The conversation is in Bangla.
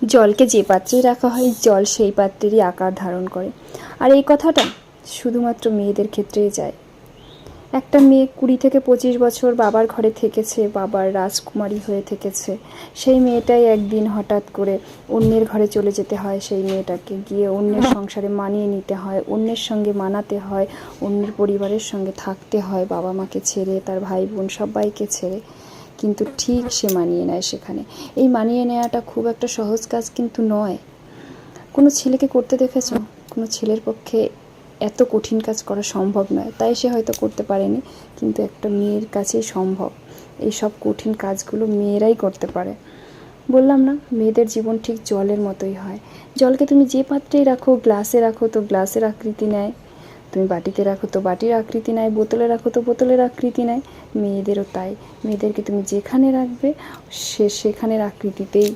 জলকে যে পাত্রেই রাখা হয় জল সেই পাত্রেরই আকার ধারণ করে। আর এই কথাটা শুধুমাত্র মেয়েদের ক্ষেত্রেই যায়। একটা মেয়ে 20 থেকে 25 বছর বাবার ঘরে থেকেছে, বাবার রাজকুমারী হয়ে থেকেছে, সেই মেয়েটাই একদিন হঠাৎ করে অন্যের ঘরে চলে যেতে হয়। সেই মেয়েটাকে গিয়ে অন্যের সংসারে মানিয়ে নিতে হয়, অন্যের সঙ্গে মানাতে হয়, অন্যের পরিবারের সঙ্গে থাকতে হয়, বাবা মাকে ছেড়ে, তার ভাই বোন সবাইকে ছেড়ে। কিন্তু ঠিক সে মানিয়ে নেয় সেখানে। এই মানিয়ে নেওয়াটা খুব একটা সহজ কাজ কিন্তু নয়। কোনো ছেলেকে করতে দেখেছো? কোনো ছেলের পক্ষে এত কঠিন কাজ করা সম্ভব নয়, তাই সে হয়তো করতে পারেনি। কিন্তু একটা মেয়ের কাছেই সম্ভব। এই সব কঠিন কাজগুলো মেয়েরাই করতে পারে। বললাম না, মেয়েদের জীবন ঠিক জলের মতোই হয়। জলকে তুমি যে পাত্রেই রাখো, গ্লাসে রাখো তো গ্লাসের আকৃতি নেয়, তুমি বাটিতে রাখো তো বাটির আকৃতি নেয়, বোতলে রাখো তো বোতলের আকৃতি নেয়। মেয়েদেরও তাই। মেয়েদেরকে তুমি যেখানে রাখবে সে সেখানের আকৃতিতেই